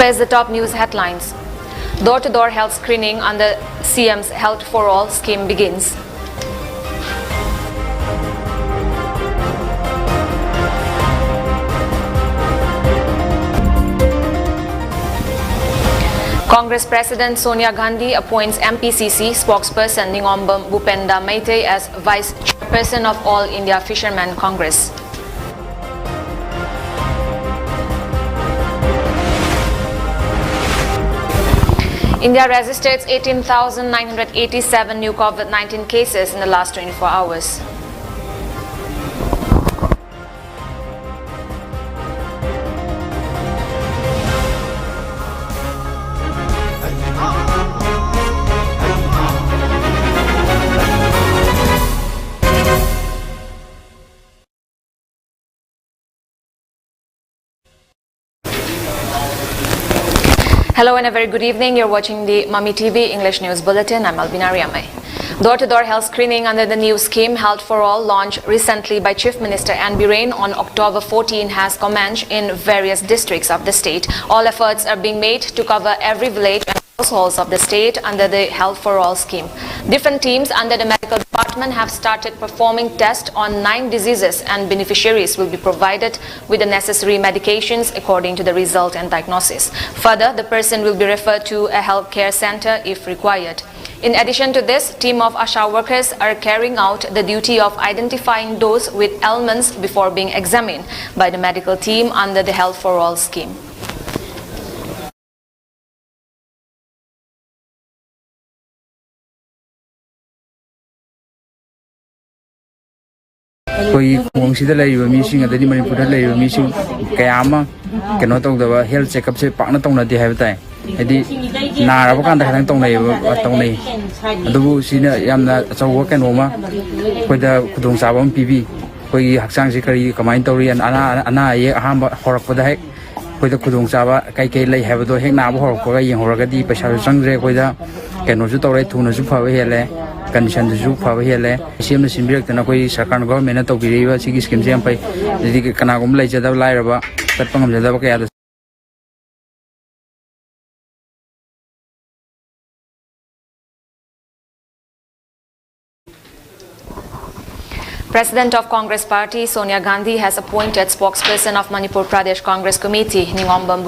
First, the top news headlines. Door-to-door health screening under CM's Health for All scheme begins. Congress President Sonia Gandhi appoints MPCC spokesperson Yambam as Vice Chairperson of All India Fishermen Congress. India registered 18,987 new COVID-19 cases in the last 24 hours. Hello and a very good evening. You're watching the Mami TV English News Bulletin. I'm ALBINA. Door-to-door health screening under the new scheme Health for All, launched recently by Chief Minister N. Biren on October 14, has commenced in various districts of the state. All efforts are being made to cover every village and households of the state under the Health for All scheme. Different teams under the medical department have started performing tests on 9 diseases, and beneficiaries will be provided with the necessary medications according to the result and diagnosis. Further, the person will be referred to a health care center if required. In addition to this, team of ASHA workers are carrying out the duty of identifying those with ailments before being examined by the medical team under the Health for All scheme. health checkup se pakna tongna di haibtai edi naraba kan da khang tongnai adubu sina yamna chawa kanoma koida khudong sabam pibi koi haksang se kari kamain tori ana ye ahamba horakpada hek koida khudong saba kai lei haibado hek na ba horakpa ga yeng horagadi paisa sangre koida keno ju torai thuna ju phawa hele condition ju phawa hele sim simbirak tana koi sarkar government to biriba sigi scheme se ampai dedi kana gum lai jada lairaba tatpangam jada ba kaya. President of Congress Party Sonia Gandhi has appointed spokesperson of Manipur Pradesh Congress Committee Yambam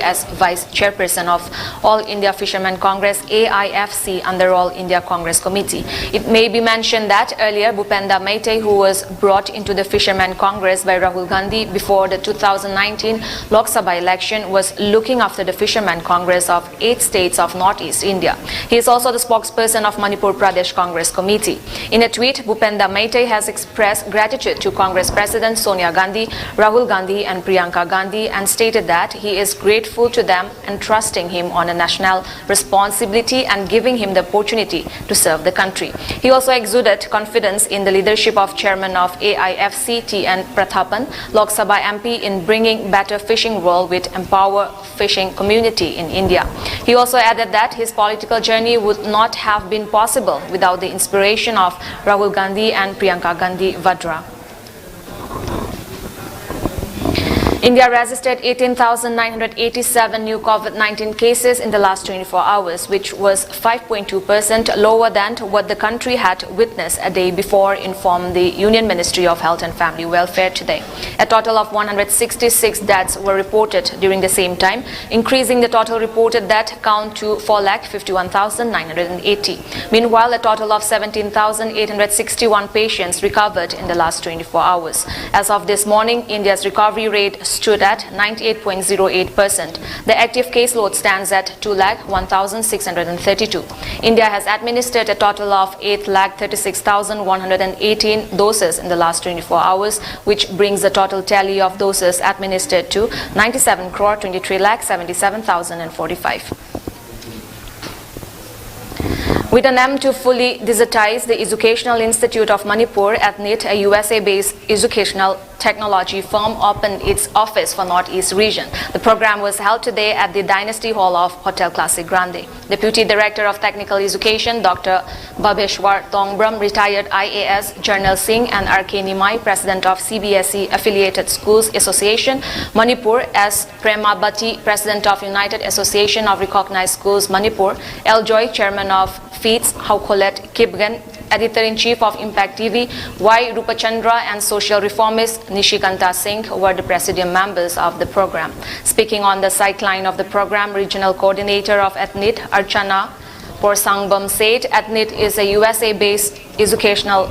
as Vice Chairperson of All India Fishermen Congress AIFC under All India Congress Committee. It may be mentioned that earlier Bhupenda Meitei, who was brought into the Fishermen Congress by Rahul Gandhi before the 2019 Lok Sabha election, was looking after the Fishermen Congress of 8 states of Northeast India. He is also the spokesperson of Manipur Pradesh Congress Committee. In a tweet, Bhupenda Meitei has expressed gratitude to Congress President Sonia Gandhi, Rahul Gandhi and Priyanka Gandhi, and stated that he is grateful to them and trusting him on a national responsibility and giving him the opportunity to serve the country. He also exuded confidence in the leadership of Chairman of AIFC T.N. Prathapan, Lok Sabha MP, in bringing better fishing role with empower fishing community in India. He also added that his political journey would not have been possible without the inspiration of Rahul Gandhi and Priyanka Gandhi Vadra. India registered 18,987 new COVID-19 cases in the last 24 hours, which was 5.2% lower than what the country had witnessed a day before, informed the Union Ministry of Health and Family Welfare today. A total of 166 deaths were reported during the same time, increasing the total reported death count to 4,51,980. Meanwhile, a total of 17,861 patients recovered in the last 24 hours. As of this morning, India's recovery rate stood at 98.08%. The active caseload stands at 2,01,632. India has administered a total of 8,36,118 doses in the last 24 hours, which brings the total tally of doses administered to 97,23,77,045. With an aim to fully digitize the Educational Institute of Manipur at NIT, a USA-based educational technology firm opened its office for Northeast region. The program was held today at the Dynasty Hall of Hotel Classic Grande. Deputy Director of Technical Education, Dr. Babeshwar Tongbram, retired IAS Jarnal Singh, and R.K. Nimai, President of CBSE Affiliated Schools Association, Manipur, S. Prema Bhatti, President of United Association of Recognized Schools, Manipur, L. Joy, Chairman of FEEDS, Haukolet Kibgan, Editor-in-Chief of Impact TV, Y. Rupachandra, and social reformist Nishikanta Singh were the presidium members of the program. Speaking on the sideline of the program, Regional Coordinator of ETNIT, Archana Porsangbam, said ETNIT is a USA-based educational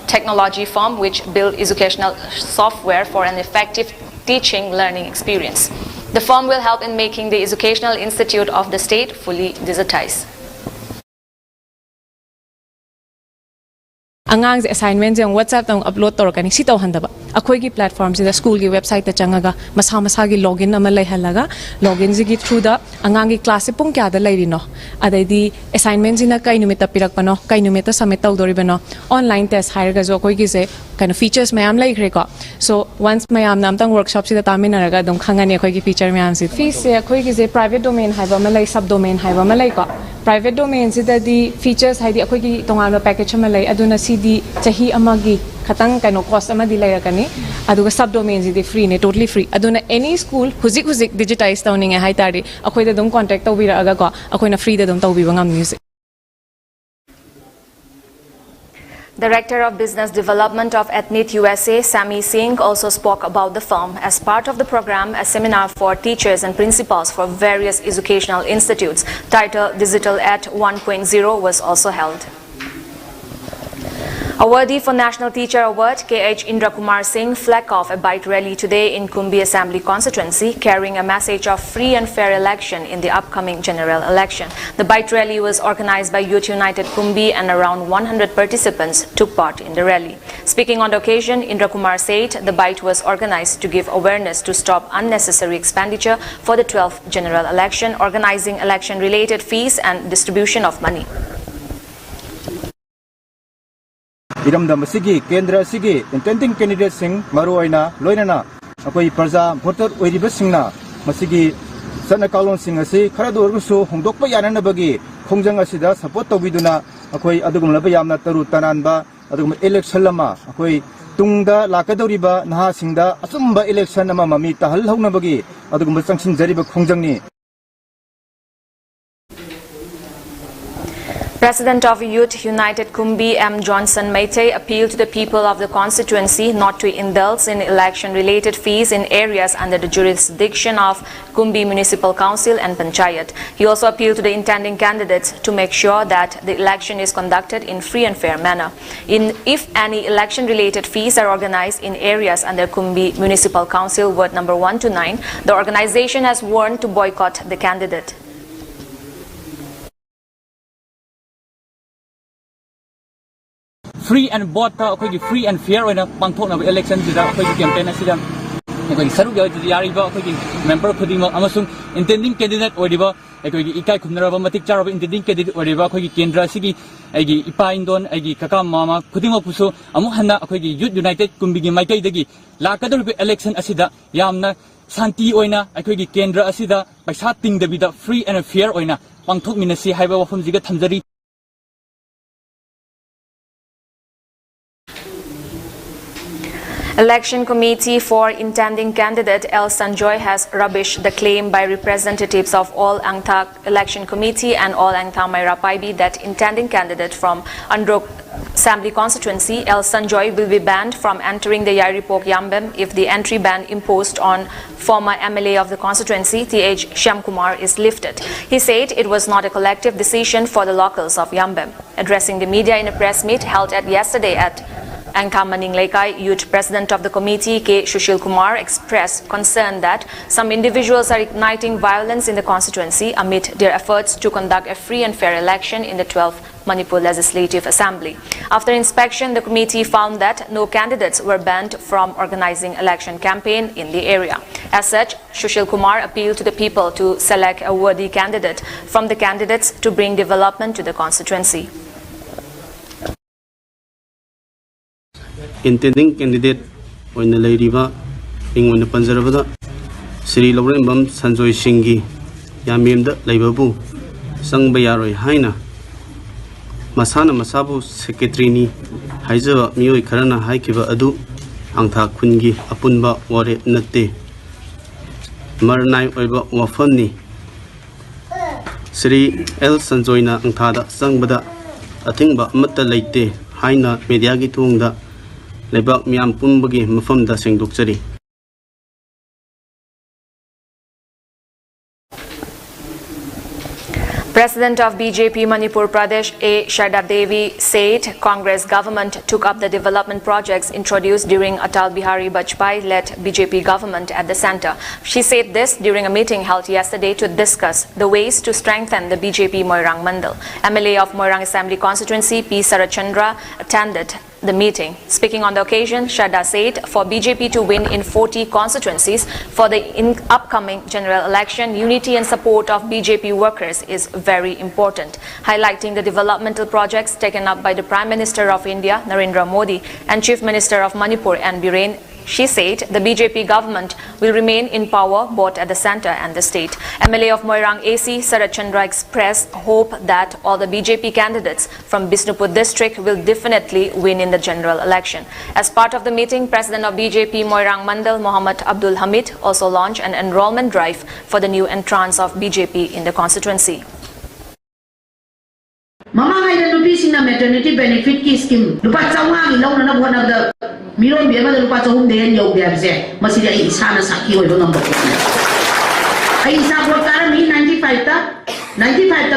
technology firm which builds educational software for an effective teaching learning experience. The firm will help in making the Educational Institute of the state fully digitized. Angang assignments yang WhatsApp tang upload tor kani sitaw handaba akhoi gi platform sida school gi website ta changaga masa gi login ama lai halaga login gi through da angang gi class pung kya da lairi no adaidi assignments ina kai numita pirak pano kai numita submit taw dori bano online test hire ga jo akhoi gi se kind of features mayam lai khre ko so once mayam nam tang workshop sida tamina raga dum khangani akhoi gi feature mayam si fees se akhoi gi se private domain haiba ma lai subdomain haiba ma lai ko private domain sida di features haidi akhoi gi tongan package ma lai aduna di chahi amagi khatang kaino cost ama di lairakani aduga subdomains di free ne totally free aduna any school huzik digitize tawning hai tari akhoi da dum contact tawbira aga ko akhoi na free da dum tawbi bangam music. Director of Business Development of ETNIT USA, Sami Singh, also spoke about the firm. As part of the program, a seminar for teachers and principals for various educational institutes, titled Digital at 1.0, was also held. Awardee for National Teacher Award, K.H. Indra Kumar Singh, flagged off a bike rally today in Kumbi Assembly constituency, carrying a message of free and fair election in the upcoming general election. The bike rally was organized by Youth United Kumbi, and around 100 participants took part in the rally. Speaking on the occasion, Indra Kumar said the bike was organized to give awareness to stop unnecessary expenditure for the 12th general election, organizing election-related fees and distribution of money. Iramdam Sigi, Kendra Sigi, intending candidate Singh, Maruaina, Loinana, Akoi Parza, Porter, Wediba Singna, Masigi, Sanakalon Singasi, Karadurusu, Hongdokpa Yanabagi, Hongjang Asida, support of Viduna, Akoi Adugum Labayamna Taru Tananba, Adum election lama, Akoi Tungda, Lakadoriba, Naha Singda, Asumba election nama Mami, Tahal Honabagi, Adugum Sanction Zeriba Hongjangni. President of Youth United Kumbi, M. Johnson Meitei, appealed to the people of the constituency not to indulge in election-related fees in areas under the jurisdiction of Kumbi Municipal Council and Panchayat. He also appealed to the intending candidates to make sure that the election is conducted in free and fair manner. If any election-related fees are organized in areas under Kumbi Municipal Council, Ward number 1 to 9, the organization has warned to boycott the candidate. Free and both free and fair when a pangpok of elections is a campaign as them. Member Kudima Amasung intending candidate or the Ikai Kunaramatic Jar of intending candidate or the Kendra Sigi, Agi Ipaindon, Agi Kaka Mama, Kudima Puso, Amuhana, Youth United Kumbigi Maitegi, Lakador election Asida, Yamna, Santi Oina, Akogi Kendra Asida, by starting the vida free and fair Oina, Pangtok Minasi, Highway from Ziga Tanzari. Election Committee for intending candidate L. Sanjoy has rubbished the claim by representatives of All Angthak Election Committee and All Angthak Mairapaibi that intending candidate from Androk Assembly constituency, L. Sanjoy, will be banned from entering the Yairipok Yambam if the entry ban imposed on former MLA of the constituency, T.H. Shyamkumar, is lifted. He said it was not a collective decision for the locals of Yambam. Addressing the media in a press meet held yesterday at Angkamaning Lekai, Youth President of the committee, K. Sushil Kumar, expressed concern that some individuals are igniting violence in the constituency amid their efforts to conduct a free and fair election in the 12th Manipur Legislative Assembly. After inspection, the committee found that no candidates were banned from organizing election campaign in the area. As such, Sushil Kumar appealed to the people to select a worthy candidate from the candidates to bring development to the constituency. Intending candidate on the lady in the Panzerabada, Sri Yambam Sanjoy Shingi, Yambam the Lababu, Sang Bayaroi Haina, Masana Masabu Secretary, Haiza Mui Karana Haikiva Adu, Angta Kungi, Apunba, Ware Nate, Maranai Oiba Wafani, Sri El Sanjoina Angtada, Sang Bada, a thing but Mata Late, Haina, Mediagi Tunga. Lebak miam pumbagi mafam da sing duksari. President of BJP Manipur Pradesh A. Sharda Devi said Congress government took up the development projects introduced during Atal Bihari Vajpayee-led BJP government at the centre. She said this during a meeting held yesterday to discuss the ways to strengthen the BJP Moirang Mandal. MLA of Moirang Assembly Constituency P. Sarachandra attended the meeting. Speaking on the occasion, Sharda said for BJP to win in 40 constituencies for the upcoming general election, unity and support of BJP workers is very important. Highlighting the developmental projects taken up by the Prime Minister of India, Narendra Modi, and Chief Minister of Manipur, N. Biren, she said the BJP government will remain in power both at the centre and the state. MLA of Moirang AC Sarachandra expressed hope that all the BJP candidates from Bisnupur district will definitely win in the general election. As part of the meeting, President of BJP Moirang Mandal Mohammad Abdul Hamid also launched an enrollment drive for the new entrants of BJP in the constituency. Mama ngayon nupising na maternity benefit ki scheme. Lupa cawa ilaw na nabuhan na da milon biya ma lupa cawum dayan yaw biya bse. Masih ay isa na saki hoy dong ambok. Ay isa buat kara mi 95 ta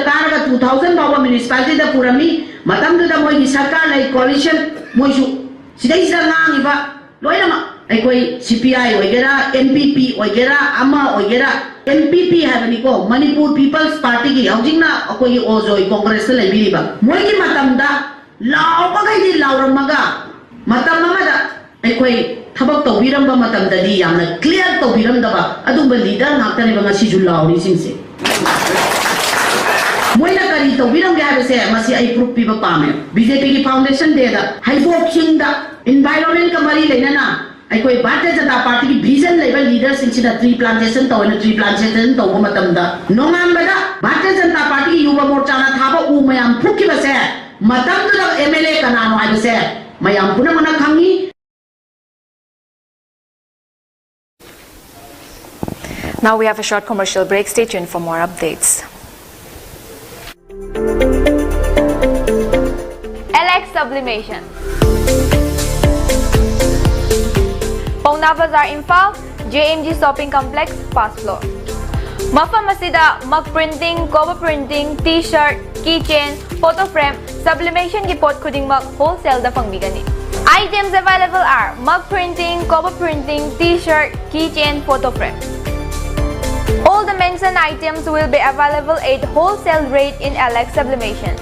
kara ka 2000 bawa municipality da pura mi matam da moy sarkar lai coalition moy su. Sida isa ngang iba loy na ay koy CPI oigera NPP oigera ama oigera NPP habani ko Manipur People's Party ki haujing na akoi ozoi Congress la lebiri ba moi ki matamda law ba gai di law ramaga matam mamada ai koi thabak to biram ba matamda di yamna clear to biram da ba adu ba leader naktani ba ngasi julaw ni singse moi na kari to biram ga se masi ai proof pi ba pame BJP ki foundation de da hai boxing da environment ka mari leina na ai koi Bharatiya Janata Party ki vision level leaders in the tree plantation to matamda nongan bada Bharatiya Janata Party ki yuva morcha na thaba u mayam phukki base matam da MLA kanano ai base mayam puna mana khangi. Now we have a short commercial break. Stay tuned for more updates. LX Sublimation. Pauna Bazaar Imphal, JMG Shopping Complex, Fast Floor. Mafam asida mug printing, cover printing, t-shirt, keychain, photo frame, sublimation ki pot khuding mug wholesale da pangbigani. Items available are mug printing, cover printing, t-shirt, keychain, photo frame. All the mentioned items will be available at wholesale rate in LX Sublimation.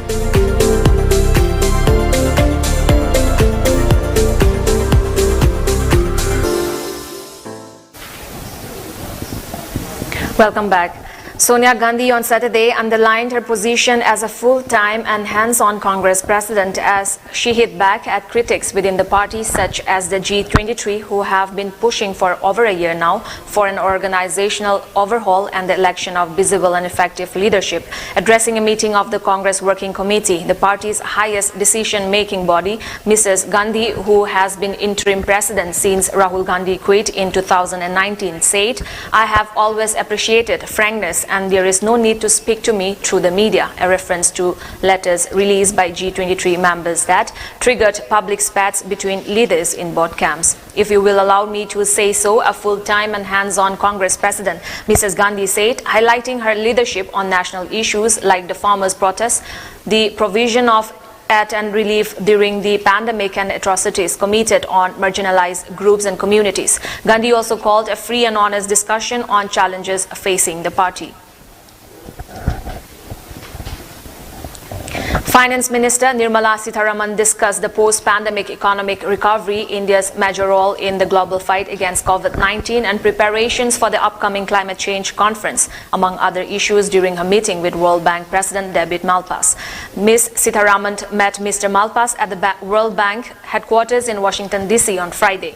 Welcome back. Sonia Gandhi on Saturday underlined her position as a full-time and hands-on Congress president as she hit back at critics within the party such as the G23 who have been pushing for over a year now for an organizational overhaul and the election of visible and effective leadership. Addressing a meeting of the Congress Working Committee, the party's highest decision-making body, Mrs. Gandhi, who has been interim president since Rahul Gandhi quit in 2019, said, "I have always appreciated frankness and there is no need to speak to me through the media," a reference to letters released by G23 members that triggered public spats between leaders in both camps. "If you will allow me to say so, a full-time and hands-on Congress president," Mrs. Gandhi said, highlighting her leadership on national issues like the farmers' protests, the provision of aid and relief during the pandemic and atrocities committed on marginalized groups and communities. Gandhi also called a free and honest discussion on challenges Finance Minister Nirmala Sitharaman discussed the post-pandemic economic recovery, India's major role in the global fight against COVID-19 and preparations for the upcoming climate change conference, among other issues during her meeting with World Bank President David Malpass. Ms. Sitharaman met Mr. Malpass at the World Bank headquarters in Washington, D.C. on Friday.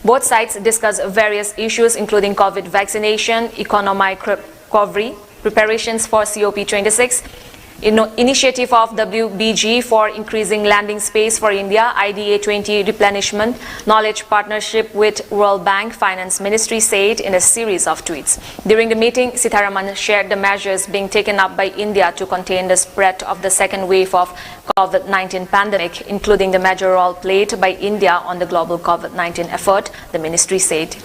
Both sides discussed various issues including COVID vaccination, economic recovery, preparations for COP26, initiative of WBG for increasing landing space for India, IDA 20 replenishment, knowledge partnership with World Bank, Finance Ministry said in a series of tweets. During the meeting, Sitharaman shared the measures being taken up by India to contain the spread of the second wave of COVID-19 pandemic, including the major role played by India on the global COVID-19 effort, the ministry said.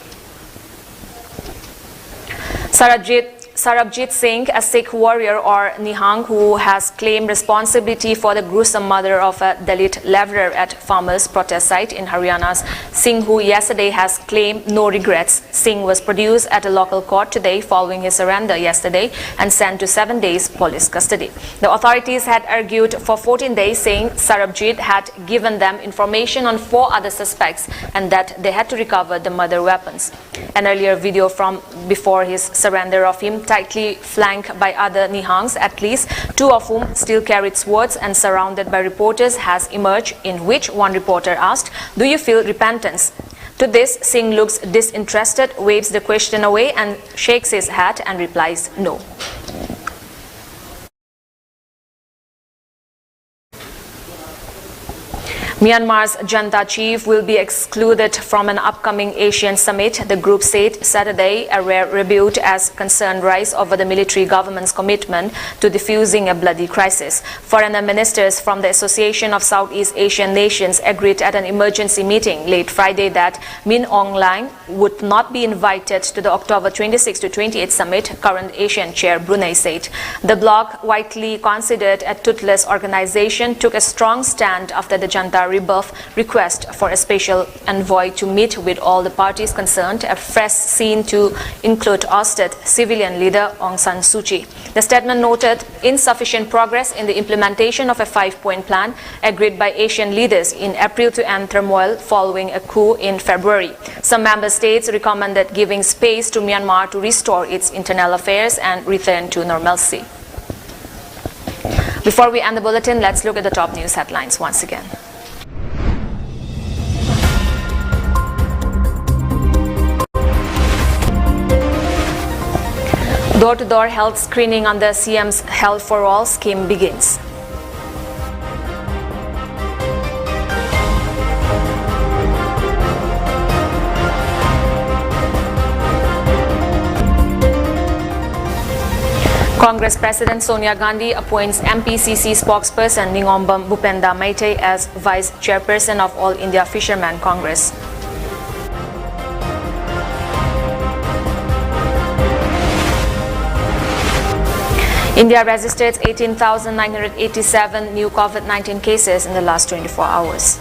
Sarabjit Singh, a Sikh warrior or Nihang who has claimed responsibility for the gruesome murder of a Dalit labourer at farmers' protest site in Haryana's Singhu yesterday, has claimed no regrets. Singh was produced at a local court today following his surrender yesterday and sent to 7 days police custody. The authorities had argued for 14 days, saying Sarabjit had given them information on 4 other suspects and that they had to recover the murder weapons. An earlier video from before his surrender of him, tightly flanked by other Nihangs, at least 2 of whom still carried swords and surrounded by reporters, has emerged, in which one reporter asked, "Do you feel repentance?" To this, Singh looks disinterested, waves the question away and shakes his head and replies, "No." Myanmar's junta chief will be excluded from an upcoming Asian summit, the group said Saturday, a rare rebuke as concern rise over the military government's commitment to defusing a bloody crisis. Foreign ministers from the Association of Southeast Asian Nations agreed at an emergency meeting late Friday that Min Aung Hlaing would not be invited to the October 26 to 28 summit, current Asian chair Brunei said. The bloc, widely considered a toothless organization, took a strong stand after the junta rebuff request for a special envoy to meet with all the parties concerned, a fresh scene to include ousted civilian leader Aung San Suu Kyi. The statement noted insufficient progress in the implementation of a 5-point plan agreed by Asian leaders in April to end turmoil following a coup in February. Some member states recommended giving space to Myanmar to restore its internal affairs and return to normalcy. Before we end the bulletin, let's look at the top news headlines once again. Door-to-door health screening under CM's Health for All scheme begins. Congress President Sonia Gandhi appoints MPCC spokesperson Yambam as Vice Chairperson of All India Fishermen Congress. India registered 18,987 new COVID-19 cases in the last 24 hours.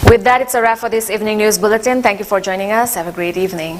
With that, it's a wrap for this evening news bulletin. Thank you for joining us. Have a great evening.